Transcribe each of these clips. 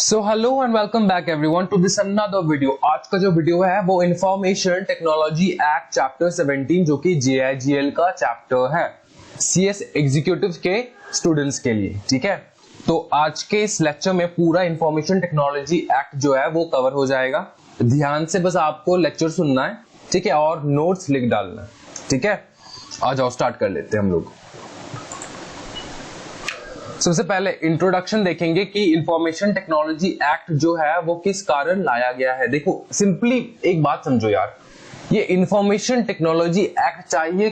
So hello and welcome back everyone to this another video. आज का जो video है वो इंफॉर्मेशन टेक्नोलॉजी एक्ट चैप्टर 17 जो कि JIGL का चैप्टर है CS एग्जीक्यूटिव के स्टूडेंट्स के लिए। ठीक है, तो आज के इस लेक्चर में पूरा इंफॉर्मेशन टेक्नोलॉजी एक्ट जो है वो कवर हो जाएगा। ध्यान से बस आपको लेक्चर सुनना है, ठीक है, और नोट्स लिख डालना है। ठीक है, आ जाओ स्टार्ट कर लेते हैं हम लोग। सबसे पहले इंट्रोडक्शन देखेंगे कि इंफॉर्मेशन टेक्नोलॉजी एक्ट जो है वो किस कारण लाया गया है। देखो सिंपली एक बात समझो यार, ये इंफॉर्मेशन टेक्नोलॉजी एक्ट चाहिए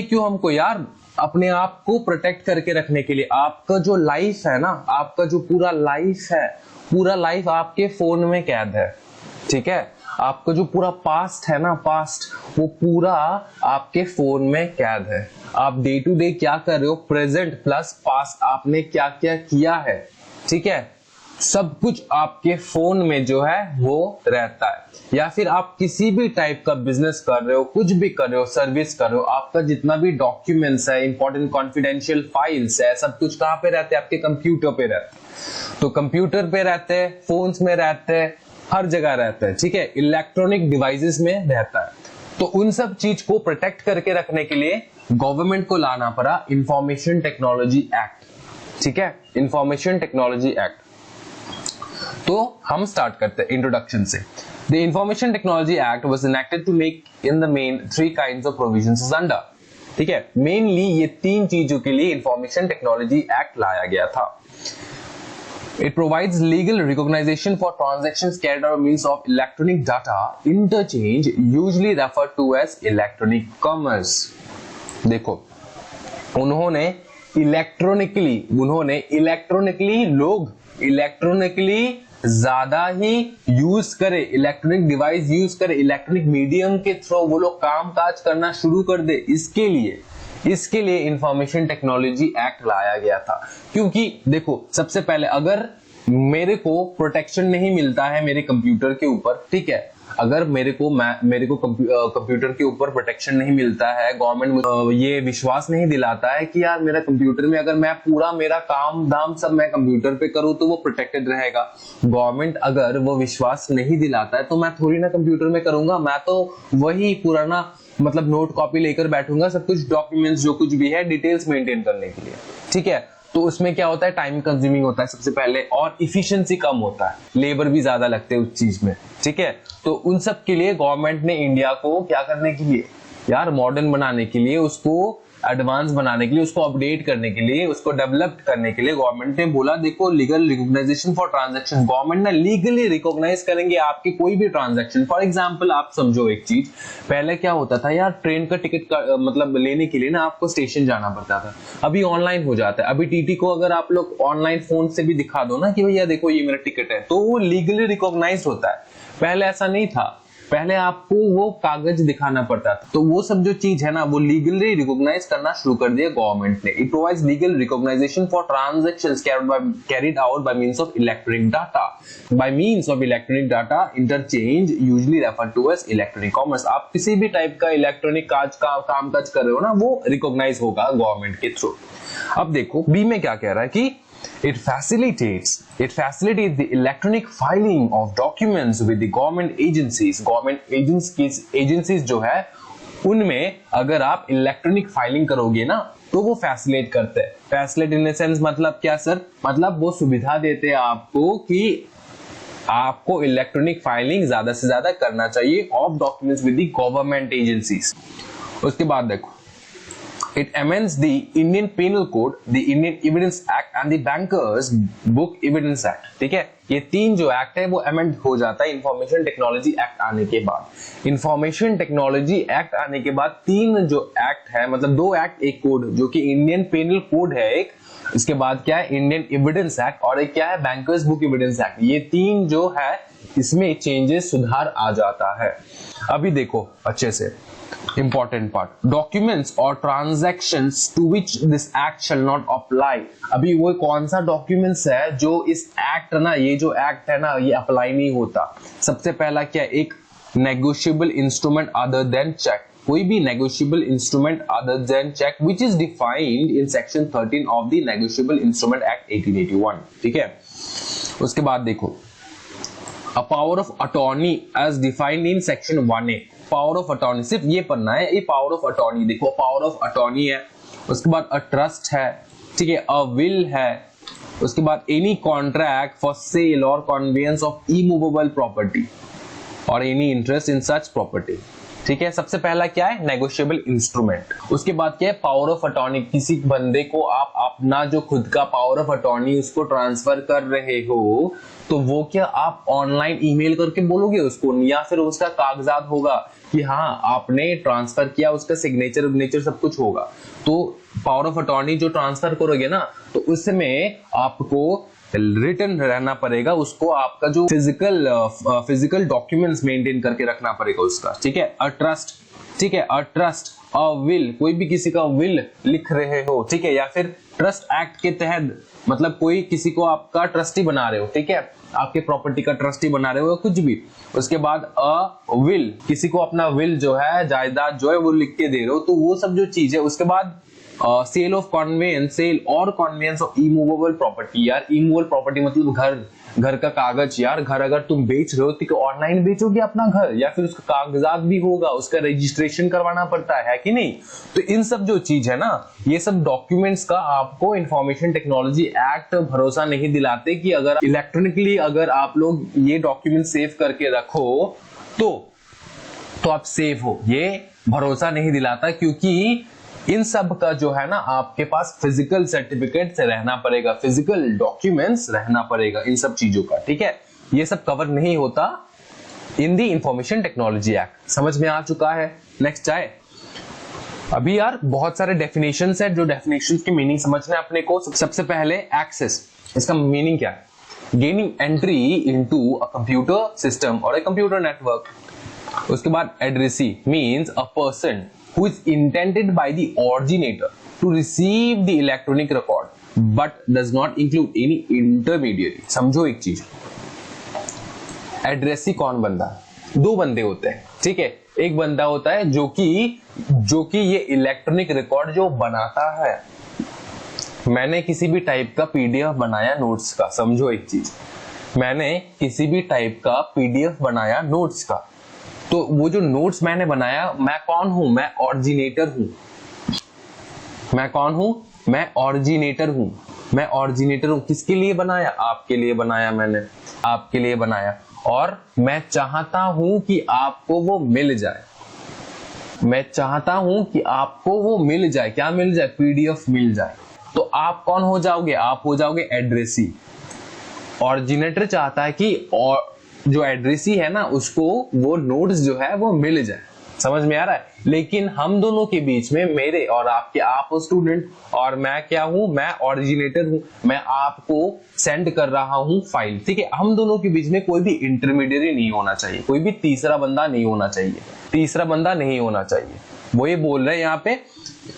क्यों हमको यार? अपने आप को प्रोटेक्ट करके रखने के लिए। आपका जो लाइफ है ना, आपका जो पूरा लाइफ आपके फोन में कैद है। ठीक है, आपका जो पूरा पास्ट है ना, वो पूरा आपके फोन में कैद है। आप डे टू डे क्या कर रहे हो, प्रेजेंट प्लस पास्ट आपने क्या क्या किया है, ठीक है, सब कुछ आपके फोन में जो है वो रहता है। या फिर आप किसी भी टाइप का बिजनेस कर रहे हो, कुछ भी कर रहे हो, सर्विस कर रहे हो, आपका जितना भी डॉक्यूमेंट्स है, इंपॉर्टेंट कॉन्फिडेंशियल फाइल्स है, सब कुछ कहाँ पे रहते हैं? आपके कंप्यूटर पे रहते हैं। तो कंप्यूटर पे रहते हैं, फोन्स में रहते हैं, हर जगह रहता है। ठीक है, इलेक्ट्रॉनिक डिवाइसेस में रहता है। तो उन सब चीज को प्रोटेक्ट करके रखने के लिए गवर्नमेंट को लाना पड़ा इंफॉर्मेशन टेक्नोलॉजी एक्ट। ठीक है, इंफॉर्मेशन टेक्नोलॉजी एक्ट। तो हम स्टार्ट करते हैं इंट्रोडक्शन से। The information technology act was enacted to make in the main 3 kinds of provisions under. ठीक है, मेनली ये 3 चीजों के लिए इंफॉर्मेशन टेक्नोलॉजी एक्ट लाया गया था। It provides legal recognition for transactions carried out by means of electronic data interchange, usually referred to as electronic commerce. देखो, उन्होंने इलेक्ट्रॉनिकली ज्यादा ही यूज करे, इलेक्ट्रॉनिक डिवाइस यूज करे, इलेक्ट्रॉनिक मीडियम के थ्रू वो लोग काम काज करना शुरू कर दे। इसके लिए इंफॉर्मेशन टेक्नोलॉजी एक्ट लाया गया था। क्योंकि देखो, सबसे पहले अगर मेरे को प्रोटेक्शन नहीं मिलता है मेरे कंप्यूटर के ऊपर, ठीक है, अगर मेरे को कंप्यूटर के ऊपर प्रोटेक्शन नहीं मिलता है, गवर्नमेंट ये विश्वास नहीं दिलाता है कि यार मेरा कंप्यूटर में अगर मैं पूरा मेरा काम दाम सब मैं कंप्यूटर पे करूँ तो वो प्रोटेक्टेड रहेगा। गवर्नमेंट अगर वो विश्वास नहीं दिलाता है तो मैं थोड़ी ना कंप्यूटर में करूंगा, मैं तो वही पुराना मतलब नोट कॉपी लेकर बैठूंगा, सब कुछ डॉक्यूमेंट्स जो कुछ भी है डिटेल्स मेंटेन करने के लिए। ठीक है, तो उसमें क्या होता है, टाइम कंज्यूमिंग होता है सबसे पहले, और इफिशिएंसी कम होता है, लेबर भी ज्यादा लगते हैं उस चीज में। ठीक है, तो उन सब के लिए गवर्नमेंट ने इंडिया को क्या करने के लिए यार, मॉडर्न बनाने के लिए, उसको एडवांस बनाने के लिए, उसको अपडेट करने के लिए, उसको डेवलप करने के लिए गवर्नमेंट ने बोला देखो legal recognization for transaction. Government ने लीगली रिकॉग्नाइज करेंगे आपकी कोई भी ट्रांजैक्शन। फॉर एग्जांपल आप समझो एक चीज, पहले क्या होता था यार, ट्रेन का टिकट मतलब लेने के लिए ना आपको स्टेशन जाना पड़ता था, अभी ऑनलाइन हो जाता है। अभी टीटी को अगर आप लोग ऑनलाइन फोन से भी दिखा दो ना कि भैया देखो ये मेरा टिकट है, तो वो लीगली रिकॉग्नाइज होता है। पहले ऐसा नहीं था, पहले आपको वो कागज दिखाना पड़ता था। तो वो सब जो चीज है ना, वो लीगली रिकॉग्नाइज करना शुरू कर दिया गवर्नमेंट ने। It provides legal recognization for transactions carried out by means of electronic data interchange, usually referred to as electronic commerce. आप किसी भी टाइप का इलेक्ट्रॉनिक काम काज कर रहे हो ना, वो रिकॉग्नाइज होगा गवर्नमेंट के थ्रू। अब देखो बी में क्या कह रहा है कि It facilitates the electronic filing of documents with the government agencies. Government agencies जो है उनमें अगर आप इलेक्ट्रॉनिक फाइलिंग करोगे ना तो वो फैसिलिटेट करते हैं। फैसिलिटेट इन द सेंस मतलब क्या सर? मतलब वो सुविधा देते हैं आपको कि आपको इलेक्ट्रॉनिक फाइलिंग ज्यादा से ज्यादा करना चाहिए of documents with the government agencies. उसके बाद देखो, it amends the Indian Penal Code, the Indian Evidence Act and the Bankers Book Evidence Act. ठीक है, ये 3 जो एक्ट है वो अमेंड हो जाता है इंफॉर्मेशन टेक्नोलॉजी एक्ट आने के बाद। इंफॉर्मेशन टेक्नोलॉजी एक्ट आने के बाद 3 जो एक्ट है, मतलब 2 एक्ट एक कोड, जो कि इंडियन पेनल कोड है एक, इसके बाद क्या है इंडियन एविडेंस एक्ट, और एक क्या है बैंकर्स बुक एविडेंस एक्ट। ये 3 जो है इसमें चेंजेस, सुधार आ जाता है। अभी देखो अच्छे से इंपॉर्टेंट पार्ट, डॉक्यूमेंट्स और transactions to which this act shall not apply. अभी वो कौन सा डॉक्यूमेंट्स है जो इस एक्ट ना, ये जो एक्ट है ना, ये अप्लाई नहीं होता। सबसे पहला क्या, एक negotiable instrument other than cheque. कोई भी negotiable instrument other than check which is defined in section 13 of the Negotiable Instrument Act 1881. ठीक है, उसके बाद देखो A power of attorney as defined in section 1A. Power of attorney सिर्फ ये पढ़ना है, ये power of attorney देखो, power of attorney है, उसके बाद a trust है, ठीक है, a will है, उसके बाद any contract for sale or conveyance of immovable property or any interest in such property. ठीक है, सबसे पहला क्या है, नेगोशिएबल इंस्ट्रूमेंट। उसके बाद क्या है, पावर ऑफ अटॉर्नी। किसी बंदे को आप अपना जो खुद का पावर ऑफ अटॉर्नी उसको ट्रांसफर कर रहे हो, तो वो क्या आप ऑनलाइन ईमेल करके बोलोगे उसको, या फिर उसका कागजात होगा कि हाँ आपने ट्रांसफर किया, उसका सिग्नेचर सब कुछ होगा। तो पावर ऑफ अटॉर्नी जो ट्रांसफर करोगे ना, तो उसमें आपको रिटन रहना पड़ेगा, उसको आपका जो फिजिकल डॉक्यूमेंट्स मेंटेन करके रखना पड़ेगा उसका। ठीक है, अ ट्रस्ट, ठीक है, अ ट्रस्ट, अ विल, कोई भी किसी का विल लिख रहे हो, ठीक है, या फिर ट्रस्ट एक्ट के तहत, मतलब कोई किसी को आपका ट्रस्टी बना रहे हो, ठीक है, आपके प्रॉपर्टी का ट्रस्टी बना रहे हो कुछ भी। उसके बाद अ विल, किसी को अपना विल जो है, जायदाद जो है वो लिख के दे रहे हो, तो वो सब जो चीज है। उसके बाद सेल ऑफ कॉन्वेंस, सेल और कॉन्वेंस ऑफ इमूवेबल प्रॉपर्टी। यार इमूवेबल प्रॉपर्टी मतलब घर का कागज। यार घर अगर तुम बेच रहे हो तो ऑनलाइन बेचोगे अपना घर, या फिर उसका कागजात भी होगा, उसका रजिस्ट्रेशन करवाना पड़ता है कि नहीं। तो इन सब जो चीज है ना, ये सब डॉक्यूमेंट्स का आपको इंफॉर्मेशन टेक्नोलॉजी एक्ट भरोसा नहीं दिलाते कि अगर इलेक्ट्रॉनिकली अगर आप लोग ये डॉक्यूमेंट सेव करके रखो तो आप सेफ हो। ये भरोसा नहीं दिलाता, क्योंकि इन सब का जो है ना आपके पास फिजिकल सर्टिफिकेट से रहना पड़ेगा, फिजिकल डॉक्यूमेंट्स रहना पड़ेगा इन सब चीजों का। ठीक है, ये सब कवर नहीं होता इन दी इंफॉर्मेशन टेक्नोलॉजी एक्ट। समझ में आ चुका है? नेक्स्ट जाए। अभी यार बहुत सारे डेफिनेशंस है, जो डेफिनेशंस की मीनिंग समझना है अपने को। सबसे पहले एक्सेस, इसका मीनिंग क्या है? Gaining entry into a computer system और अ कंप्यूटर नेटवर्क। उसके बाद addressee means a person who is intended by the originator to receive the electronic record but does not include any intermediary। समझो एक चीज, addressee कौन बंदा? दो बंदे होते हैं, ठीक है। एक बंदा होता है जो कि ये इलेक्ट्रॉनिक रिकॉर्ड जो बनाता है। मैंने किसी भी टाइप का पीडीएफ बनाया नोट्स का, समझो एक चीज, मैंने किसी भी टाइप का पीडीएफ बनाया नोट्स का, तो वो जो नोट्स मैंने बनाया, मैं कौन हूं? मैं ऑरिजिनेटर हूं। मैं कौन हूं? मैं ऑरिजिनेटर हूं। मैं ऑरिजिनेटर हूं। किसके लिए बनाया? आपके लिए बनाया, मैंने आपके लिए बनाया, और मैं चाहता हूं कि आपको वो मिल जाए। मैं चाहता हूं कि आपको वो मिल जाए। क्या मिल जाए? पीडीएफ मिल जाए। तो आप कौन हो जाओगे? आप हो जाओगे एड्रेसी। ऑरिजिनेटर चाहता है कि और जो एड्रेसी है ना, उसको वो नोट्स जो है वो मिल जाए। समझ में आ रहा है? लेकिन हम दोनों के बीच में, मेरे और आपके, आप स्टूडेंट और मैं क्या हूं? मैं ऑरिजिनेटर हूं। मैं आपको सेंड कर रहा हूं फाइल, ठीक है। हम दोनों के बीच में कोई भी इंटरमीडिएरी नहीं होना चाहिए, कोई भी तीसरा बंदा नहीं होना चाहिए, तीसरा बंदा नहीं होना चाहिए। वो ये बोल रहे हैं यहाँ पे,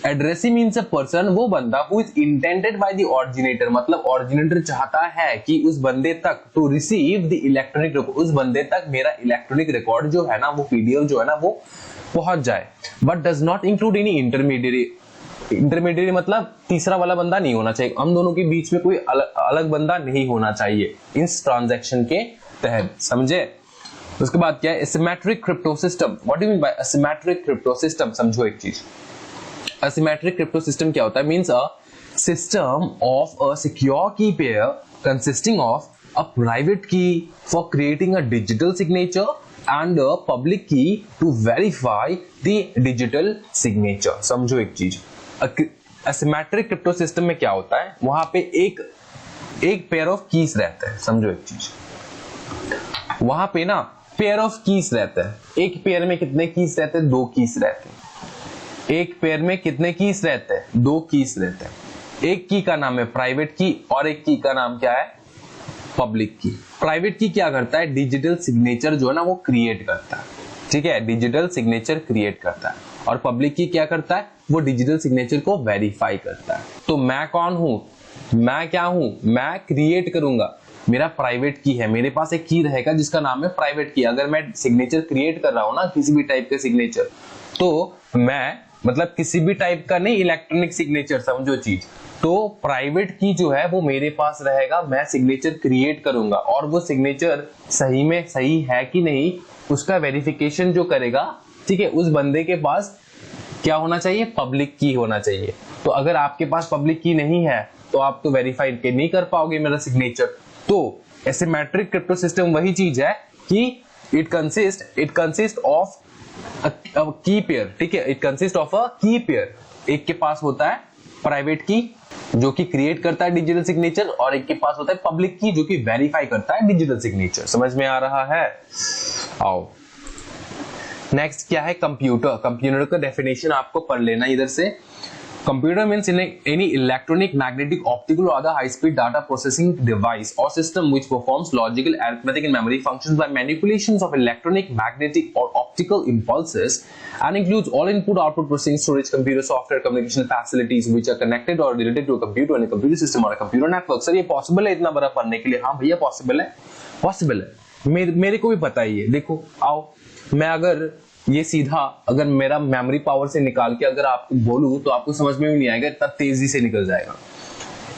एड्रेसी मीन्स अ पर्सन, वो बंदा who is intended by the originator, मतलब ऑरिजिनेटर चाहता है कि उस बंदे तक to receive the electronic record, उस बंदे तक मेरा इलेक्ट्रॉनिक रिकॉर्ड जो है ना, वो पीडीएफ जो है ना, वो पहुंच जाए। But does not include any intermediary. Intermediary मतलब तीसरा वाला बंदा नहीं होना चाहिए। हम दोनों के बीच में कोई अलग बंदा नहीं होना चाहिए इस ट्रांजैक्शन के तहत, समझे? उसके बाद क्या है? Asymmetric crypto system. What do you mean by asymmetric crypto system? समझो एक चीज, asymmetric crypto system क्या होता है? means a system of a secure key pair consisting of a private key for creating a digital signature and a public key to verify the digital signature। समझो एक चीज, asymmetric crypto system में क्या होता है? वहां पे एक पेयर ऑफ कीज रहता है। समझो एक चीज, वहां पे ना पेयर ऑफ कीज रहता है। एक पेयर में कितने कीज रहते हैं? 2 कीज रहते हैं। एक पेयर में कितने कीज रहते हैं? 2 कीज रहते हैं। एक की का नाम है प्राइवेट की और एक की का नाम क्या है? पब्लिक की। प्राइवेट की क्या करता है? डिजिटल सिग्नेचर जो है ना वो क्रिएट करता है, ठीक है, डिजिटल सिग्नेचर क्रिएट करता है। और पब्लिक की क्या करता है? वो डिजिटल सिग्नेचर को वेरीफाई करता है। तो मैं कौन हूं? मैं क्या हूं? मैं क्रिएट करूंगा। मेरा प्राइवेट की है, मेरे पास एक की रहेगा जिसका नाम है प्राइवेट की। अगर मैं सिग्नेचर क्रिएट कर रहा हूं ना किसी भी टाइप का सिग्नेचर, तो मैं मतलब किसी भी टाइप का नहीं, इलेक्ट्रॉनिक सिग्नेचर समझो चीज, तो प्राइवेट की जो है वो मेरे पास रहेगा, मैं सिग्नेचर क्रिएट करूंगा और वो सिग्नेचर सही में सही है कि नहीं उसका वेरिफिकेशन जो करेगा, ठीक है, उस बंदे के पास क्या होना चाहिए, पब्लिक की होना चाहिए। तो अगर आपके पास पब्लिक की नहीं है तो आप तो वेरीफाई नहीं कर पाओगे मेरा सिग्नेचर। तो एसिमेट्रिक क्रिप्टो सिस्टम वही चीज है कि इट कंसिस्ट ऑफ की पेयर, ठीक है, इट कंसिस्ट ऑफ अ की पेयर। एक के पास होता है प्राइवेट की जो कि क्रिएट करता है डिजिटल सिग्नेचर, और एक के पास होता है पब्लिक की जो कि वेरीफाई करता है डिजिटल सिग्नेचर। समझ में आ रहा है? आओ नेक्स्ट क्या है, कंप्यूटर। कंप्यूटर का डेफिनेशन आपको पढ़ लेना इधर से। Computer means any electronic, magnetic, optical or other high-speed data processing device or system which performs logical, arithmetic and memory functions by manipulations of electronic, magnetic or optical impulses and includes all input-output processing, storage, computer software, communication facilities which are connected or related to a computer and a computer system or a computer network। Sir ये possible है इतना बड़ा पढ़ने के लिए? हाँ भैया possible है, पॉसिबल है, मेरे को भी पता ही है। देखो आओ, मैं अगर ये सीधा अगर मेरा मेमोरी पावर से निकाल के अगर आपको बोलूं तो आपको समझ में भी नहीं आएगा, इतना तेजी से निकल जाएगा।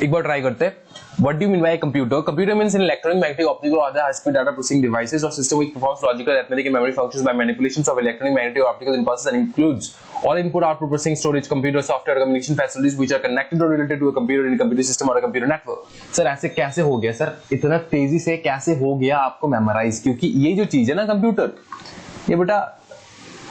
एक बार ट्राई करते हैं। What do you mean by a computer? Computer means an electronic, magnetic, optical or other high-speed data processing devices or system which performs logical, arithmetic and memory functions by manipulations of electronic, magnetic or optical impulses and includes all input-output processing, storage, computer software, communication facilities which are connected or related to a computer in a computer system or a computer network। Sir ऐसे कैसे हो गया sir, इतना तेजी से कैसे हो गया आपको मेमोराइज? क्योंकि ये जो चीज है ना कंप्यूटर, ये बेटा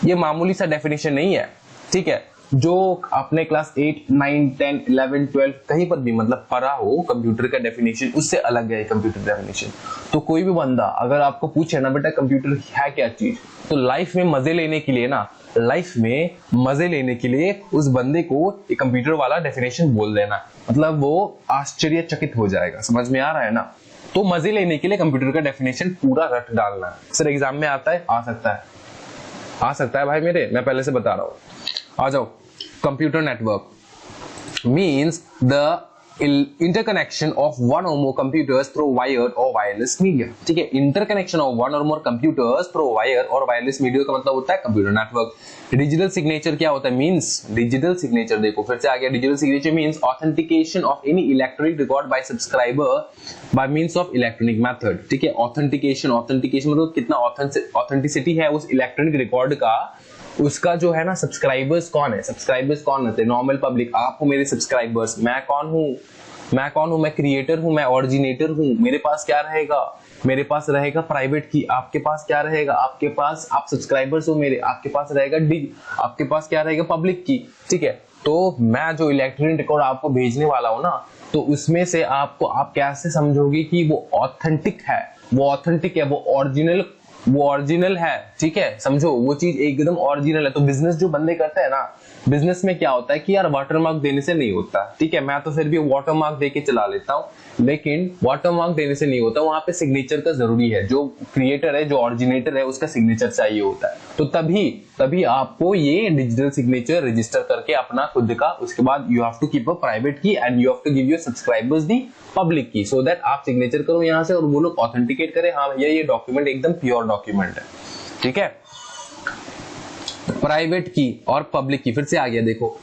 ये मामूली सा डेफिनेशन नहीं है, ठीक है। जो आपने क्लास 8, 9, 10, 11, 12 कहीं पर भी मतलब पढ़ा हो कंप्यूटर का डेफिनेशन, उससे अलग है कंप्यूटर डेफिनेशन। तो कोई भी बंदा अगर आपको पूछे ना बेटा कंप्यूटर है क्या चीज, तो लाइफ में मजे लेने के लिए ना, लाइफ में मजे लेने के लिए उस बंदे को ये कंप्यूटर वाला डेफिनेशन बोल देना, मतलब वो आश्चर्यचकित हो जाएगा। समझ में आ रहा है ना? तो मजे लेने के लिए कंप्यूटर का डेफिनेशन पूरा रट डालना है। सर एग्जाम में आता है? आ सकता है भाई मेरे, मैं पहले से बता रहा हूं। आ जाओ। Computer network means the interconnection of one or more computers through wired or wireless medium। ठीक है, interconnection of one or more computers through wire or wireless medium का मतलब होता है कंप्यूटर नेटवर्क। डिजिटल सिग्नेचर क्या होता है? मींस डिजिटल सिग्नेचर, देखो फिर से आ गया, digital signature means authentication of any electronic record by subscriber bye means of electronic method. ठीक है, ऑथेंटिकेशन मतलब कितना ऑथेंटिसिटी है उस इलेक्ट्रॉनिक रिकॉर्ड का, उसका जो है ना सब्सक्राइबर्स कौन है, सब्सक्राइबर्स कौन होते हैं? नॉर्मल पब्लिक, आप हो मेरे सब्सक्राइबर्स। मैं कौन हूँ? मैं क्रिएटर हूँ, मैं ऑरिजिनेटर हूँ। मेरे पास क्या रहेगा? मेरे पास रहेगा प्राइवेट की। आपके पास क्या रहेगा? आपके पास, आप सब्सक्राइबर्स हो मेरे, आपके पास रहेगा आपके पास क्या रहेगा? पब्लिक की। ठीक है, तो मैं जो इलेक्ट्रॉनिक रिकॉर्ड आपको भेजने वाला हूँ ना, तो उसमें से आपको, आप कैसे समझोगे कि वो ऑथेंटिक है, वो ओरिजिनल है। ठीक है, समझो वो चीज एकदम ओरिजिनल है। तो बिजनेस जो बंदे करते हैं ना, बिजनेस में क्या होता है कि यार वाटरमार्क देने से नहीं होता। ठीक है, मैं तो फिर भी वाटरमार्क देके चला लेता हूँ, लेकिन वाटरमार्क देने से नहीं होता, वहां पे सिग्नेचर का जरूरी है। जो क्रिएटर है, जो ऑरिजिनेटर है, उसका सिग्नेचर चाहिए होता है। तो तभी आपको ये डिजिटल सिग्नेचर रजिस्टर करके अपना खुद का, उसके बाद you have to keep a private key and you have to give your subscribers the public key, so that आप सिग्नेचर करो यहाँ से और वो लोग ऑथेंटिकेट करें, हाँ भैया ये डॉक्यूमेंट एकदम प्योर डॉक्यूमेंट है। ठीक है, प्राइवेट की और पब्लिक की फिर से आ गया। देखो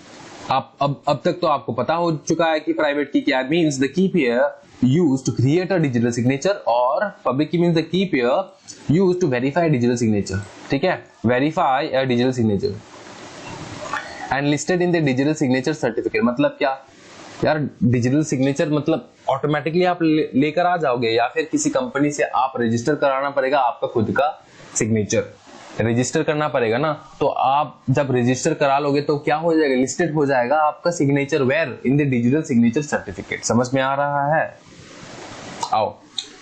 आप अब तक तो आपको पता हो चुका है कि प्राइवेट की क्या means the key pair used to create a digital signature, और public key means the key pair used to verify digital signature. ठीक है, verify a digital signature and listed in the digital signature certificate. मतलब क्या यार, digital signature मतलब automatically आप लेकर आ जाओगे, या फिर किसी कंपनी से आप रजिस्टर कराना पड़ेगा, आपका खुद का सिग्नेचर रजिस्टर करना पड़ेगा ना। तो आप जब रजिस्टर करा लोगे तो क्या हो जाएगा? लिस्टेड हो जाएगा आपका signature where in the digital signature certificate. समझ में आ रहा है? आओ,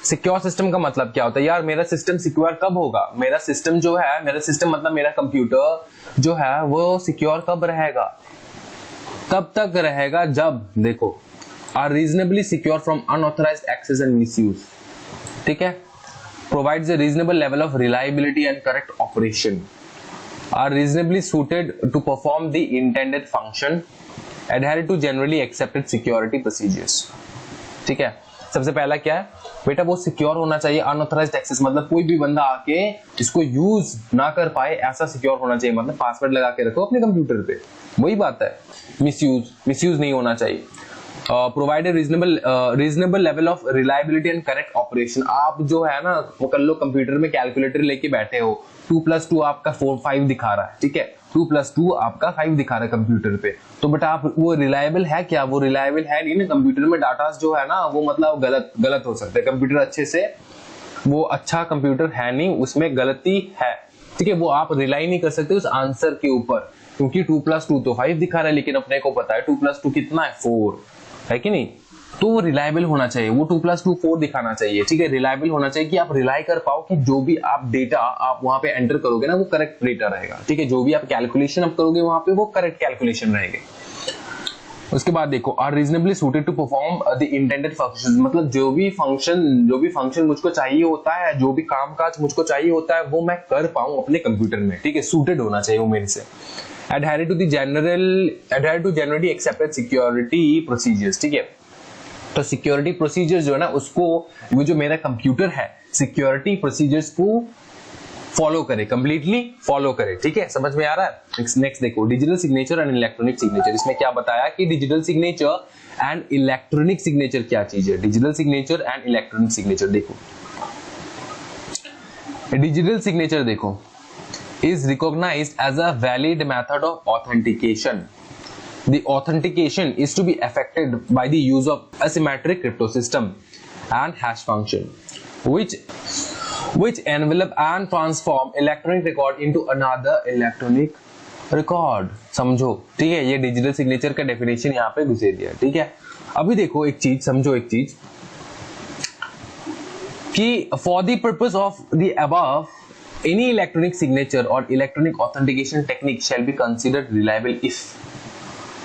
सिक्योर सिस्टम का मतलब क्या होता है? यार मेरा सिस्टम सिक्योर कब होगा? मेरा सिस्टम जो है, मेरा सिस्टम मतलब मेरा कंप्यूटर जो है वो सिक्योर कब रहेगा? तब तक रहेगा जब, देखो, are reasonably secure from unauthorised access and misuse. ठीक है, provides a reasonable level of reliability and correct operation, are reasonably suited to perform the intended function, adhere to generally accepted security procedures। ठीक है, सबसे पहला क्या है बेटा, वो सिक्योर होना चाहिए। अनऑथराइज्ड एक्सेस मतलब कोई भी बंदा आके इसको यूज ना कर पाए, ऐसा सिक्योर होना चाहिए। मतलब पासवर्ड लगा के रखो अपने कंप्यूटर पे, वही बात है। मिसयूज नहीं होना चाहिए। Provide a reasonable level of reliability and correct operation. आप जो है ना वो कर लो, कंप्यूटर में कैलकुलेटर लेके बैठे हो, 2+2 आपका 5 दिखा रहा है, ठीक है, 2+2 आपका 5 दिखा रहा है कंप्यूटर पे, तो बेटा आप वो रिलायबल है क्या? वो रिलायबल है नहीं ना। कंप्यूटर में डाटा जो है ना वो मतलब गलत हो सकते हैं। कंप्यूटर अच्छे से, वो अच्छा कंप्यूटर है नहीं, उसमें गलती है, ठीक है। वो आप रिलाई नहीं कर सकते उस आंसर के ऊपर, क्योंकि 2+2 तो 5 दिखा रहा है, लेकिन अपने को पता है 2+2 कितना है, 4 है कि नहीं। तो वो रिलायबल होना चाहिए, वो 2+2 4 दिखाना चाहिए, ठीक है। रिलायबल होना चाहिए कि आप रिलाई कर पाओ कि जो भी आप डेटा आप वहां पे एंटर करोगे ना वो करेक्ट डेटा रहेगा, ठीक है। जो भी आप कैलकुलेशन आप करोगे वहां पे वो करेक्ट कैलकुलेशन रहेंगे। उसके बाद देखो, are reasonably suited to perform the intended functions. मतलब जो भी फंक्शन मुझको चाहिए होता है, जो भी कामकाज मुझको चाहिए होता है, वो मैं कर पाऊं अपने कंप्यूटर में, ठीक है। सूटेड होना चाहिए वो मेरे से। adhere to generally accepted security procedures, ठीक है। तो सिक्योरिटी प्रोसीजर्स जो है ना उसको, वो जो मेरा कंप्यूटर है सिक्योरिटी प्रोसीजर्स को फॉलो करे, कंप्लीटली फॉलो करे, ठीक है। समझ में आ रहा है। नेक्स्ट देखो, digital signature and electronic signature. इसमें क्या बताया कि digital signature and electronic signature क्या चीज है। Digital signature and electronic signature देखो, डिजिटल सिग्नेचर देखो is recognized as a valid method of authentication. The authentication is to be effected by the use of asymmetric crypto system and hash function, which envelop and transform electronic record into another electronic record. समझो, ठीक है। ये digital signature का definition यहाँ पे घुसे दिया, ठीक है। अभी देखो एक चीज समझो, एक चीज कि for the purpose of the above any electronic signature or electronic authentication technique shall be considered reliable if,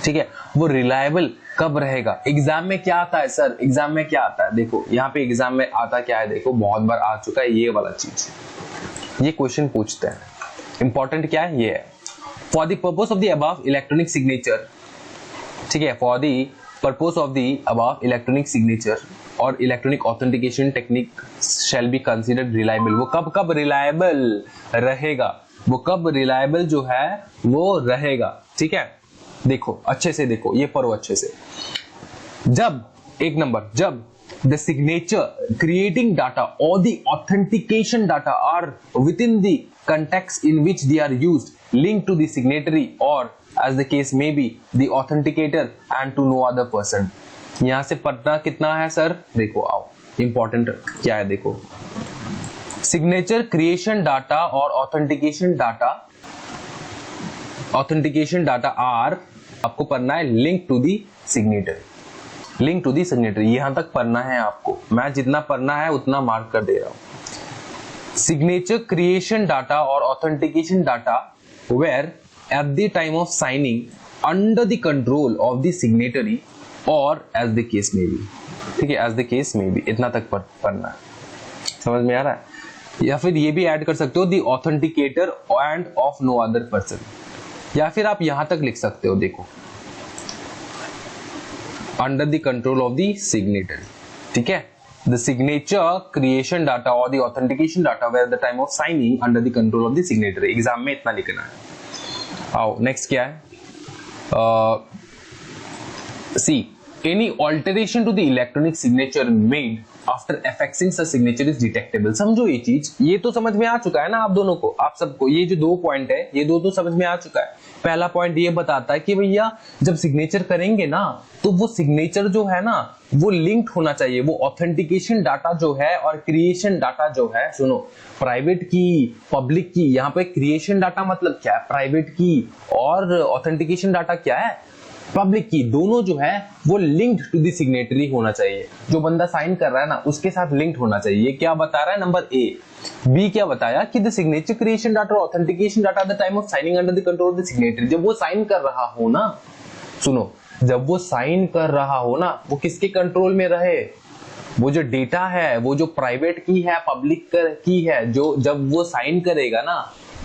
ठीक है। वो reliable कब रहेगा? एग्जाम में क्या आता है सर? एग्जाम में क्या आता है? देखो यहाँ पे एग्जाम में आता क्या है, देखो बहुत बार आ चुका है ये वाला चीज, ये क्वेश्चन पूछते हैं। इंपॉर्टेंट क्या है? ये है for the purpose of the above electronic signature, ठीक है। For the purpose of the above electronic signature और electronic authentication technique shall be considered reliable. वो कब रिलायबल रहेगा? वो कब रिलायबल जो है वो रहेगा, ठीक है। देखो अच्छे से देखो, ये पढ़ो अच्छे से। जब एक नंबर, जब the signature creating data or the authentication data are within the context in which they are used, linked to the signatory or as the case may be the authenticator and to no other person। यहां से पढ़ना कितना है sir? देखो आओ, important क्या है देखो, सिग्नेचर क्रिएशन डाटा और ऑथेंटिकेशन डाटा आर, आपको पढ़ना है link to the signatory, link to the signatory, यहां तक पढ़ना है आपको। मैं जितना पढ़ना है उतना मार्क कर दे रहा हूं। सिग्नेचर क्रिएशन डाटा और authentication data were at the time of signing under the control of the signatory और as the case may be, ठीक है। As the case may be, इतना तक पढ़ना है। समझ में आ रहा है? या फिर ये भी ऐड कर सकते हो the authenticator and of no other person, या फिर आप यहां तक लिख सकते हो, देखो under the control of the signatory, ठीक है। द सिग्नेचर क्रिएशन डाटा और the authentication data were the time of signing under the control of the signatory. Exam में इतना लिखना है। आओ नेक्स्ट क्या है, सी any alteration to the electronic signature made after affixing such signature is detectable। समझो ये चीज, ये तो समझ में आ चुका है ना आप दोनों को, आप सबको ये जो दो पॉइंट है, ये दो तो समझ में आ चुका है। पहला पॉइंट ये बताता है कि भैया जब सिग्नेचर करेंगे ना तो वो सिग्नेचर जो है ना वो लिंक्ड होना चाहिए। वो ऑथेंटिकेशन डाटा जो है और क्रिएशन डाटा जो है, सुनो, प्राइवेट की पब्लिक की, यहाँ पे क्रिएशन डाटा मतलब क्या है? प्राइवेट की, और ऑथेंटिकेशन डाटा क्या है? पब्लिक की। दोनों जो है वो लिंक्ड टू द सिग्नेटरी होना चाहिए। जो बंदा साइन कर रहा है ना उसके साथ लिंक्ड होना चाहिए। ये क्या बता रहा है? Number A. बी क्या बताया कि द सिग्नेचर क्रिएशन डाटा और authentication data at the time of signing under the control of the signatory. जब वो साइन कर रहा हो ना, सुनो, जब वो साइन कर रहा हो ना, वो किसके कंट्रोल में रहे? वो जो डेटा है, वो जो प्राइवेट की है, पब्लिक की है, जो जब वो साइन करेगा ना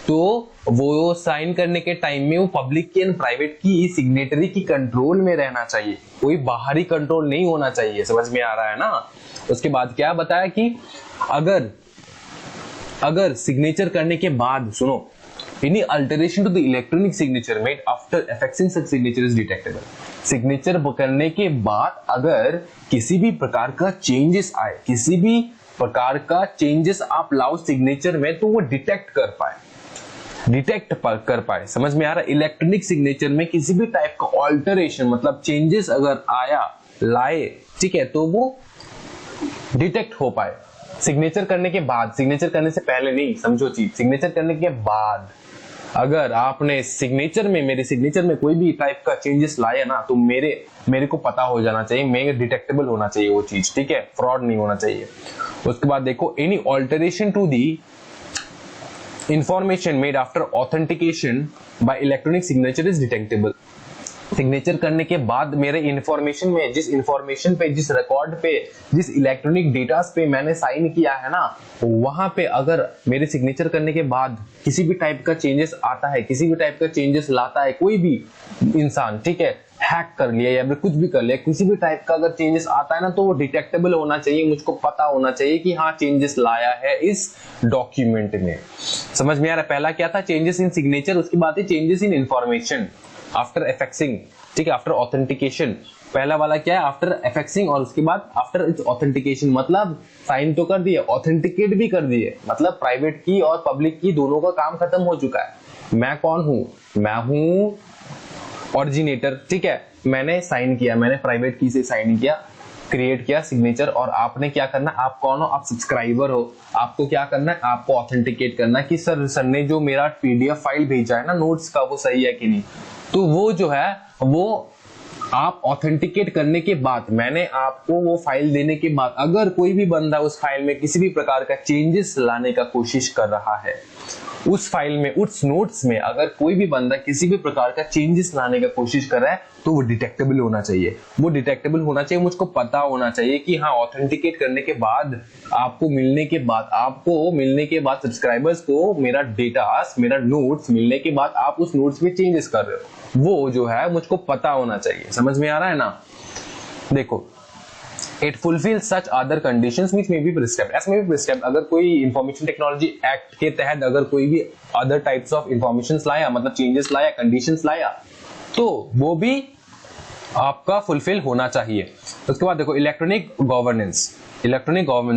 तो वो साइन करने के टाइम में वो पब्लिक की एंड प्राइवेट की सिग्नेटरी की कंट्रोल में रहना चाहिए, कोई बाहरी कंट्रोल नहीं होना चाहिए। समझ में आ रहा है ना। उसके बाद क्या बताया कि अगर सिग्नेचर करने के बाद, सुनो, any alteration to the electronic signature made after affixing such signature is detectable। Signature करने के बाद अगर किसी भी प्रकार का चेंजेस आए, किसी भी प्रकार का चेंजेस आप लाओ सिग्नेचर में, तो वो डिटेक्ट कर पाए। समझ में आ रहा है। इलेक्ट्रॉनिक सिग्नेचर में किसी भी टाइप का ऑल्टरेशन मतलब चेंजेस अगर लाए, ठीक है, तो वो डिटेक्ट हो पाए सिग्नेचर करने के बाद, सिग्नेचर करने से पहले नहीं, समझो चीज। सिग्नेचर करने के बाद अगर आपने मेरे सिग्नेचर में कोई भी टाइप का चेंजेस लाया ना, तो मेरे को पता हो जाना चाहिए, मेरे डिटेक्टेबल होना चाहिए वो चीज, ठीक है, फ्रॉड नहीं होना चाहिए। उसके बाद देखो, any alteration to the information made after authentication by electronic signature is detectable. Signature करने के बाद मेरे इंफॉर्मेशन में, जिस इंफॉर्मेशन पे, जिस रिकॉर्ड पे, जिस इलेक्ट्रॉनिक डेटास पे मैंने साइन किया है ना, वहां पे अगर मेरे सिग्नेचर करने के बाद किसी भी टाइप का चेंजेस आता है, किसी भी टाइप का चेंजेस लाता है कोई भी इंसान, ठीक है, हैक कर लिया या फिर कुछ भी कर लिया, किसी भी टाइप का अगर चेंजेस आता है ना, तो वो डिटेक्टेबल होना चाहिए, मुझको पता होना चाहिए कि हाँ चेंजेस लाया है इस डॉक्यूमेंट में। समझ में आ रहा है। पहला क्या था, चेंजेस इन सिग्नेचर, उसके बाद है चेंजेस इन इंफॉर्मेशन आफ्टर एफेक्सिंग, ठीक है, आफ्टर ऑथेंटिकेशन। पहला वाला क्या है, आफ्टर एफेक्सिंग, और उसके बाद आफ्टर इट्स ऑथेंटिकेशन, मतलब साइन तो कर दिए, ऑथेंटिकेट भी कर दिए, मतलब प्राइवेट की और पब्लिक की दोनों का काम खत्म हो चुका है। मैं कौन हूं, मैं हूं ऑरिजिनेटर, ठीक है, मैंने साइन किया, मैंने प्राइवेट की से साइन किया, क्रिएट किया सिग्नेचर, और आपने क्या करना, आप कौन हो, आप सब्सक्राइबर हो, आपको क्या करना है, आपको ऑथेंटिकेट करना है कि सर ने जो मेरा पीडीएफ फाइल भेजा है ना नोट्स का, वो सही है कि नहीं। तो वो जो है वो आप ऑथेंटिकेट करने के बाद, मैंने आपको वो फाइल देने के बाद, अगर कोई भी बंदा उस फाइल में किसी भी प्रकार का चेंजेस लाने का कोशिश कर रहा है, उस फाइल में, उस नोट्स में अगर कोई भी बंदा किसी भी प्रकार का चेंजेस लाने का कोशिश कर रहा है, तो वो डिटेक्टेबल होना चाहिए। वो डिटेक्टेबल होना चाहिए, मुझको पता होना चाहिए कि हाँ ऑथेंटिकेट करने के बाद, आपको मिलने के बाद सब्सक्राइबर्स को मेरा डेटा, मेरा नोट्स मिलने के बाद आप उस नोट्स में चेंजेस कर रहे हो, वो जो है मुझको पता होना चाहिए। समझ में आ रहा है ना। देखो, it fulfills such other conditions which may be prescribed, as may be prescribed। अगर कोई इंफॉर्मेशन टेक्नोलॉजी एक्ट के तहत अगर कोई भी अदर टाइप्स ऑफ इंफॉर्मेशन लाया, मतलब चेंजेस लाया, कंडीशंस लाया, तो वो भी आपका फुलफिल होना चाहिए। उसके बाद देखो, electronic governance,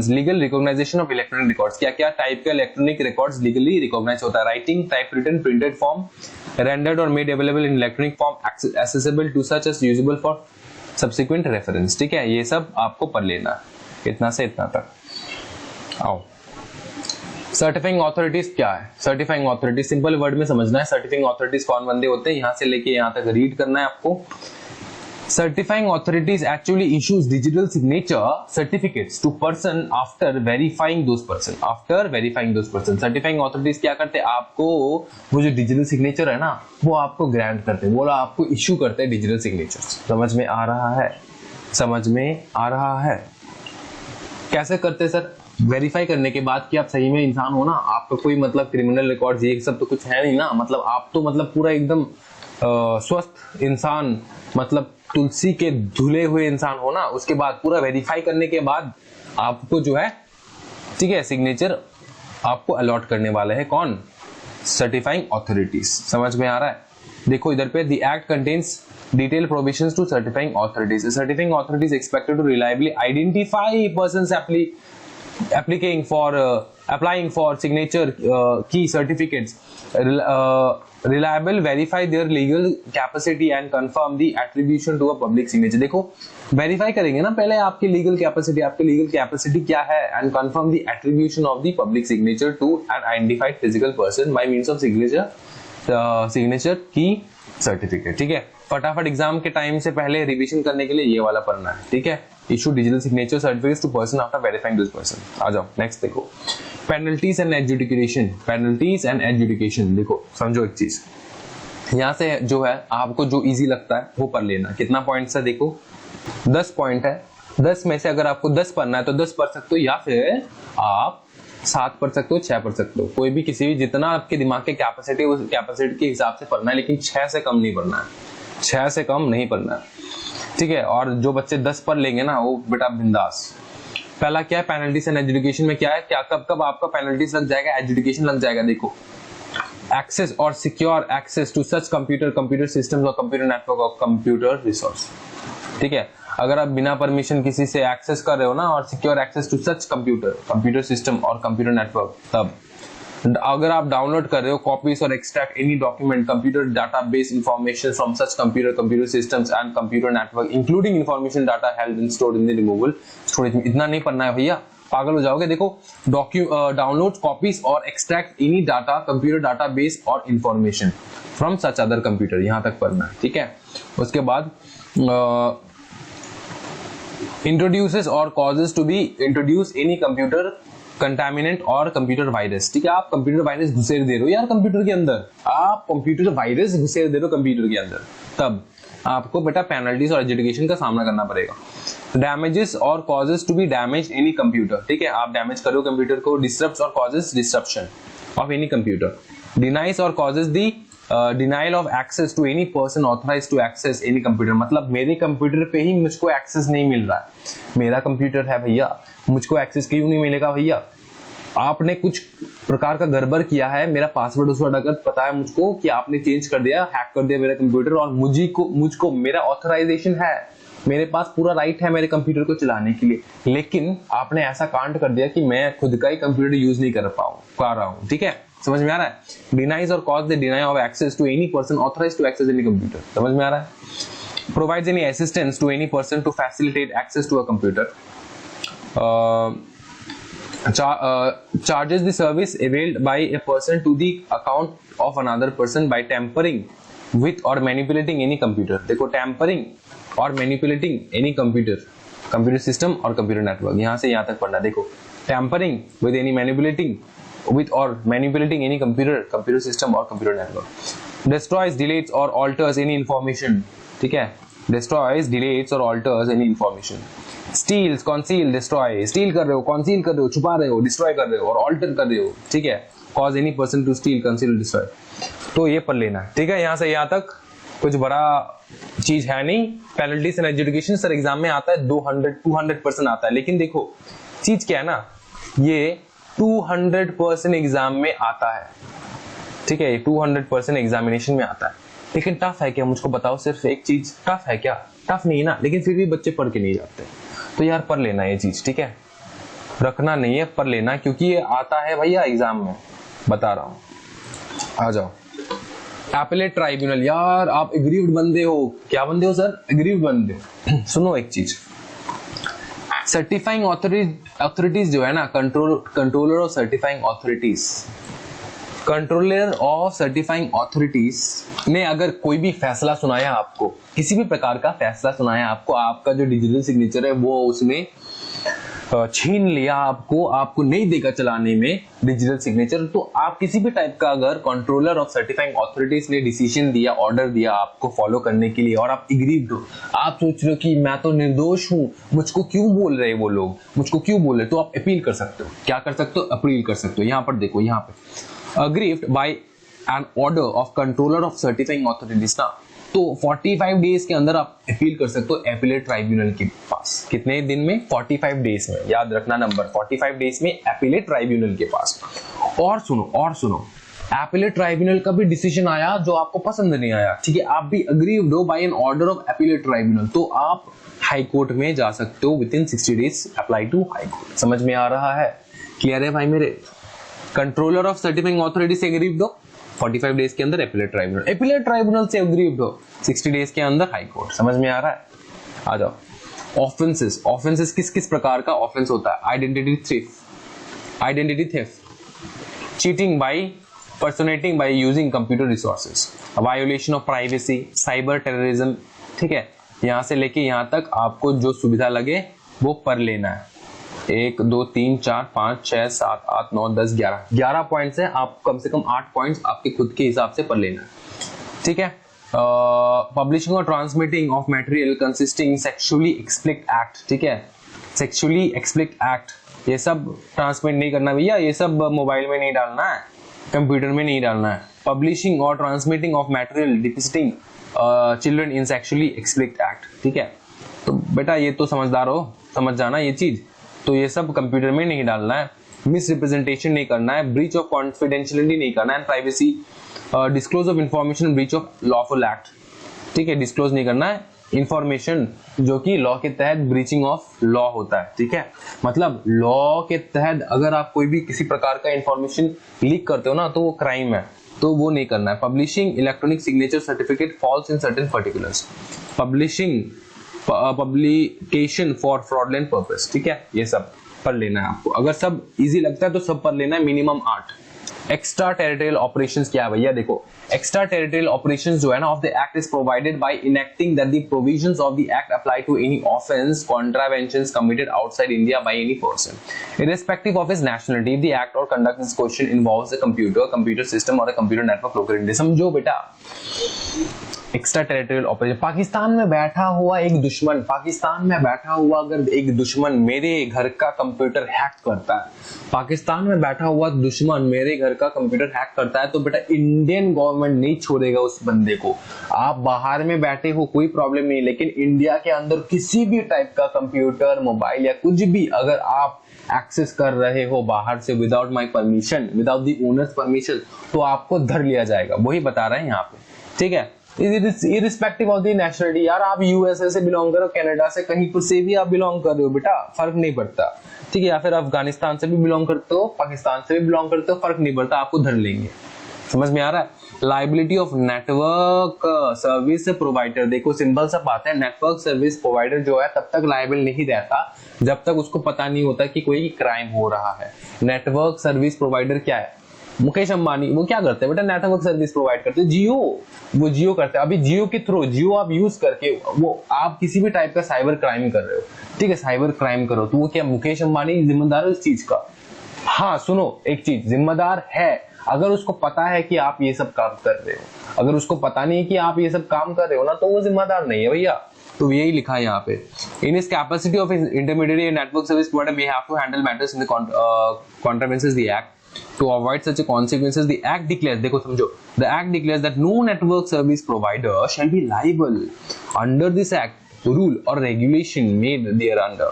legal recognization of electronic records. क्या क्या टाइप के इलेक्ट्रॉनिक रिकॉर्ड्स लीगली रिकॉग्नाइज होता है, writing, type written, printed form, rendered और made available in electronic form, accessible to such as usable for subsequent reference, ठीक है, ये सब आपको पढ़ लेना है, इतना से इतना तक। आओ, सर्टिफाइंग अथॉरिटीज क्या है। सर्टिफाइंग अथॉरिटीज सिंपल वर्ड में समझना है। सर्टिफाइंग अथॉरिटीज कौन बंदे होते हैं, यहां से लेके यहां तक रीड करना है आपको। Certifying authorities actually issues digital signature certificates to person after verifying those person. Certifying authorities क्या करते हैं, आपको वो जो डिजिटल सिग्नेचर है ना, वो आपको ग्रांट करते हैं, वो आपको इश्यू करते हैं डिजिटल सिग्नेचर। समझ में आ रहा है। कैसे करते हैं सर, वेरीफाई करने के बाद कि आप सही में इंसान हो ना, आपका कोई मतलब क्रिमिनल रिकॉर्ड ये सब तो कुछ है नहीं ना, मतलब आप तो मतलब पूरा एकदम स्वस्थ इंसान, मतलब तुलसी के धुले हुए इंसान हो ना। उसके बाद पूरा वेरीफाई करने के बाद आपको जो है, ठीक है, सिग्नेचर आपको अलॉट करने वाले हैं कौन, सर्टिफाइंग अथॉरिटीज। समझ में आ रहा है। देखो इधर पे, the act contains detailed provisions to certifying authorities. A certifying authority is expected to reliably identify persons applying for signature key certificates, reliable verify their legal capacity and confirm the attribution to a public signature। देखो verify करेंगे ना पहले आपकी legal capacity क्या है, and confirm the attribution of the public signature to an identified physical person by means of signature की certificate. ठीक है, फटाफट एग्जाम के टाइम से पहले रिवीजन करने के लिए ये वाला पढ़ना है। ठीक है, issue digital signature certificates to person after verifying this person. आ जाओ नेक्स्ट देखो, पेनल्टीज एंड एडजुडिकेशन। देखो समझो एक चीज, यहाँ से जो है आपको जो इजी लगता है वो पढ़ लेना। कितना पॉइंट्स है देखो, 10 पॉइंट है। 10 में से अगर आपको 10 पढ़ना है तो 10 पढ़ सकते हो, या फिर आप 7 पढ़ सकते हो, 6 पढ़ सकते हो, कोई भी किसी भी जितना आपके दिमाग की कैपेसिटी उस कैपेसिटी के हिसाब से पढ़ना है, लेकिन 6 से कम नहीं पढ़ना है, 6 से कम नहीं पढ़ना है, ठीक है। और जो बच्चे 10 पढ़ लेंगे ना वो बेटा बिंदास। पहला क्या है, पेनल्टीज एंड एजुकेशन में क्या है, क्या कब कब आपका पेनल्टीज लग जाएगा, एजुकेशन लग जाएगा। देखो, एक्सेस और secure access to such computer systems और कंप्यूटर नेटवर्क और कंप्यूटर रिसोर्स, ठीक है। अगर आप बिना परमिशन किसी से एक्सेस कर रहे हो ना, और secure access to such computer system और कंप्यूटर नेटवर्क, तब अगर आप डाउनलोड कर रहे हो कॉपीज और extract any document computer database information from such computer systems and computer network including information data held and stored in the removable storage, इतना नहीं पढ़ना है भैया, पागल हो जाओगे। देखो, डाउनलोड कॉपीज और extract any data computer database और information from such other computer, यहां तक पढ़ना है, ठीक है। उसके बाद इंट्रोड्यूसेस और causes to be introduced any computer contaminant और कंप्यूटर वायरस, ठीक है। आप कंप्यूटर वायरस घुसेर दे रहे हो यार कंप्यूटर के अंदर, आप कंप्यूटर वायरस घुसेर दे रहे हो कंप्यूटर के अंदर, तब आपको बेटा पेनल्टीज और एजुकेशन का सामना करना पड़ेगा। डैमेजेस और causes to be damage any computer, ठीक है। आप डैमेज करो कंप्यूटर को, डिस्टर्ब्स और causes disruption of any computer, denies और causes the denial of access to any person authorised to access any computer, मतलब मेरे कंप्यूटर पे ही मुझको एक्सेस नहीं मिल रहा है, मेरा कंप्यूटर है भैया, मुझको एक्सेस क्यों नहीं मिलेगा भैया, आपने कुछ प्रकार का गड़बड़ किया है, मेरा पासवर्ड उसवर्ड अगर पता है मुझको कि आपने चेंज कर दिया, हैक कर दिया मेरा कंप्यूटर, और मुझको मेरा ऑथराइजेशन है, मेरे पास पूरा राइट है मेरे कंप्यूटर को चलाने के लिए, लेकिन आपने ऐसा कांड कर दिया कि मैं खुद का ही कंप्यूटर यूज नहीं कर रहा हूँ, ठीक है। समझ में आ रहा है। डिनाइज और cause the deny of access to any person authorised to access any computer, समझ में आ रहा है। Provides any assistance to any person to facilitate access to a computer, charges the service availed by a person to the account of another person by tampering with or manipulating any computer। देखो, tampering और manipulating any computer system और computer network, यहाँ से यहाँ तक पढ़ना। देखो, tampering with any manipulating with or manipulating any computer system or computer network, destroys, deletes or alters any information, ठीक है, destroys, deletes or alters any information, steals, conceal, destroy, steal कर रहे हो, conceal कर रहे हो, छुपा रहे हो, destroy कर रहे हो और alter कर रहे हो, ठीक है, cause any person to steal, conceal, destroy, तो ये पढ़ लेना, ठीक है। यहाँ से यहाँ तक कुछ बड़ा चीज है नहीं। Penalties and education sir exam में आता है 200% आता है, लेकिन देखो चीज क्या है ना, ये 200% एग्जाम में आता है, ठीक है, 200% एग्जामिनेशन में आता है, लेकिन टफ है क्या, मुझको बताओ, सिर्फ एक चीज, टफ है क्या, टफ नहीं ना, लेकिन फिर भी बच्चे पढ़ के नहीं जाते, तो यार पढ़ लेना ये चीज, ठीक है, रखना नहीं है, पढ़ लेना, क्योंकि ये आता है भैया एग्जाम में, बता रहा हूं। आ जाओ, एपेलेट ट्राइब्यूनल, यार आप एग्रीव्ड बंदे हो, क्या बंदे हो सर, एग्रीव्ड बंदे हो। सुनो एक चीज, सर्टिफाइंग ऑथोरिटीज जो है ना, controller of certifying authorities, controller of certifying authorities ने अगर कोई भी फैसला सुनाया आपको, किसी भी प्रकार का फैसला सुनाया आपको, आपका जो डिजिटल सिग्नेचर है वो उसने छीन लिया, आपको नहीं देगा चलाने में डिजिटल सिग्नेचर, तो आप किसी भी टाइप का अगर कंट्रोलर ऑफ सर्टिफाइंग ऑथोरिटीज ने डिसीजन दिया, ऑर्डर दिया आपको फॉलो करने के लिए, और आप एग्रीव्ड हो, आप सोच रहे हो कि मैं तो निर्दोष हूं, मुझको क्यों बोल रहे वो लोग, मुझको क्यों बोल रहे, तो आप अपील कर सकते हो। क्या कर सकते हो, अपील कर सकते हो। यहाँ पर देखो, यहाँ पे aggrieved by an order of controller of certifying authorities ना, तो 45 डेज के अंदर आप अपील कर सकते हो एपिलेट ट्राइब्यूनल के पास। कितने दिन में, 45 डेज में, याद रखना नंबर, 45 डेज में एपिलेट ट्राइब्यूनल के पास। और सुनो, एपिलेट ट्राइब्यूनल का भी डिसीजन आया जो आपको पसंद नहीं आया, ठीक है, आप भी अग्रीव्ड हो by an order of appellate tribunal, तो आप हाई कोर्ट में जा सकते हो within 60 days apply to high court. समझ में आ रहा है, क्लियर है भाई मेरे। कंट्रोलर ऑफ सर्टिफाइंग ऑथोरिटी से अग्रीव्ड हो 45 डेज के अंदर एपिलेट ट्राइब्यूनल से अग्रीव्ड हो 60 डेज के अंदर हाई कोर्ट। समझ में आ रहा है, आ जाओ। ऑफेंसेस किस प्रकार का ऑफेंस होता है, identity theft, cheating by personating by using computer resources, violation of privacy, cyber terrorism, ठीक है, यहां से लेके यहां तक आपको जो सुविधा लगे वो पढ़ लेना है। 1 2 3 4 5 6 7 8 9 10 11 पॉइंट्स है, आप कम से कम 8 पॉइंट्स आपके खुद के हिसाब से पढ़ लेना, ठीक है। पब्लिशिंग और transmitting of material consisting sexually explicit act, ठीक है, सेक्सुअली एक्सप्लिसिट एक्ट ये सब ट्रांसमिट नहीं करना भैया, ये सब मोबाइल में नहीं डालना है, कंप्यूटर में नहीं डालना है। पब्लिशिंग और transmitting of material depicting children in sexually explicit act, ठीक है। तो बेटा ये तो समझदार हो, समझ जाना ये चीज, तो ये सब कंप्यूटर में नहीं डालना है, मिस रिप्रेजेंटेशन नहीं करना है, ब्रीच ऑफ कॉन्फिडेंशियलिटी नहीं करना है, privacy, disclose of information, breach of lawful act, ठीक है, डिस्क्लोज नहीं करना है इंफॉर्मेशन जो कि लॉ के तहत ब्रीचिंग ऑफ लॉ होता है, ठीक है। मतलब लॉ के तहत अगर आप कोई भी किसी प्रकार का इंफॉर्मेशन लीक करते हो ना तो वो क्राइम है, तो वो नहीं करना है। Publishing electronic signature certificate falls in certain particulars, publishing publication for fraudulent purpose, ठीक है, ये सब पढ़ लेना है आपको। अगर सब इजी लगता है तो सब पढ़ लेना है, मिनिमम 8। एक्स्ट्रा टेरिटोरियल ऑपरेशंस क्या है भैया, देखो एक्स्ट्रा टेरिटोरियल ऑपरेशंस जो है ना of the act is provided by enacting that the provisions of the act apply to any offence contraventions committed outside India by any person irrespective of his nationality if the act or conduct in question involves a computer system or a computer network located in India। समझो बेटा extra territorial operation, Pakistan में बैठा हुआ एक दुश्मन, पाकिस्तान में बैठा हुआ अगर एक दुश्मन मेरे घर का कंप्यूटर हैक करता है, पाकिस्तान में बैठा हुआ दुश्मन मेरे घर का कंप्यूटर हैक करता है, तो बेटा इंडियन गवर्नमेंट नहीं छोड़ेगा उस बंदे को। आप बाहर में बैठे हो कोई प्रॉब्लम नहीं, लेकिन इंडिया के अंदर किसी भी टाइप का कंप्यूटर, मोबाइल या कुछ भी अगर आप एक्सेस कर रहे हो बाहर से without my permission, without the owners permission, तो आपको धर लिया जाएगा। वही बता रहे हैं यहाँ पे, ठीक है। इरिस्पेक्टिव ऑफ द नेशनलिटी, यार आप यूएसए से बिलोंग करो, कनाडा से, कहीं पर से भी आप बिलोंग कर रहे हो बेटा, फर्क नहीं पड़ता, ठीक है। या फिर अफगानिस्तान से भी बिलोंग करते हो, पाकिस्तान से भी बिलोंग करते हो, फर्क नहीं पड़ता, आपको धर लेंगे। समझ में आ रहा है। Liability of network service provider, देखो सिंपल सा बात है, नेटवर्क सर्विस प्रोवाइडर जो है तब तक लाइबल नहीं रहता जब तक उसको पता नहीं होता कि कोई क्राइम हो रहा है। नेटवर्क सर्विस प्रोवाइडर क्या है, मुकेश अंबानी वो क्या करते हैं बेटा, नेटवर्क सर्विस प्रोवाइड करते हैं, जियो, वो जियो करते हैं। अभी जियो के थ्रू, जियो आप यूज करके वो आप किसी भी टाइप का साइबर क्राइम कर रहे हो, ठीक है, साइबर क्राइम करो, तो वो क्या मुकेश अंबानी जिम्मेदार है उस चीज का? हाँ सुनो, एक चीज जिम्मेदार है, अगर उसको पता है कि आप ये सब काम कर रहे हो, अगर उसको पता नहीं कि आप ये सब काम कर रहे हो ना, तो वो जिम्मेदार नहीं है भैया। तो यही लिखा है यहाँ पे, in his capacity of intermediate network service provider may have to handle matters in the contraventions the act to avoid such a consequences the act declares, देखो समझो, the act declares that no network service provider shall be liable under this act rule or regulation made thereunder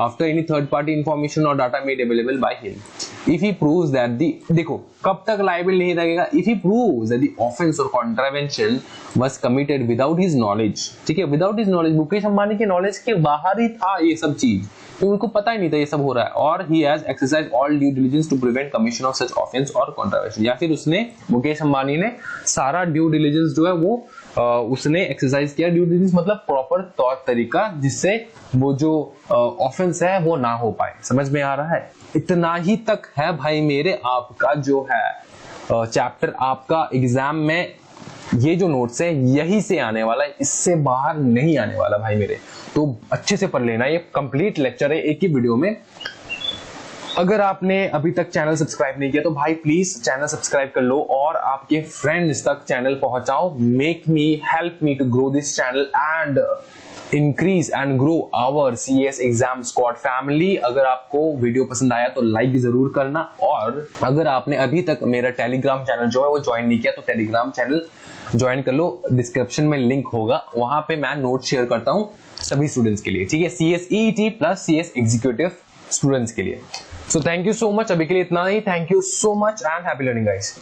after any third party information or data made available by him if he proves that the, देखो कब तक liable नहीं रहेगा, if he proves that the offense or contravention was committed without his knowledge, ठीक है, without his knowledge, Mukesh Ambani के knowledge के बाहर ही था ये सब चीज, तो उनको पता ही नहीं था ये सब हो रहा है, और he has exercised all due diligence to prevent commission of such offense or contravention, या फिर उसने, मुकेश अंबानी ने सारा ड्यू डिलीजेंस जो है वो उसने एक्सरसाइज किया। ड्यू डिलीजेंस मतलब प्रॉपर तौर तरीका जिससे वो जो ऑफेंस है वो ना हो पाए। समझ में आ रहा है? इतना ही तक है भाई मेरे आपका जो है चैप्टर, आपका एग्जाम में ये जो नोट्स है यही से आने वाला है, इससे बाहर नहीं आने वाला भाई मेरे, तो अच्छे से पढ़ लेना। ये कंप्लीट लेक्चर है एक ही वीडियो में। अगर आपने अभी तक चैनल सब्सक्राइब नहीं किया तो भाई प्लीज चैनल सब्सक्राइब कर लो और आपके फ्रेंड्स तक चैनल पहुंचाओ। Make me, help me to grow this channel and increase and grow our CS exam squad family. अगर आपको वीडियो पसंद आया तो लाइक जरूर करना, और अगर आपने अभी तक मेरा टेलीग्राम चैनल जो है वो ज्वाइन नहीं किया तो टेलीग्राम चैनल ज्वाइन कर लो, डिस्क्रिप्शन में लिंक होगा, वहां पे मैं नोट शेयर करता हूं सभी स्टूडेंट्स के लिए, ठीक है, CS EET plus CS executive students के लिए। So thank you so much, अभी के लिए इतना ही। Thank you so much and happy learning guys.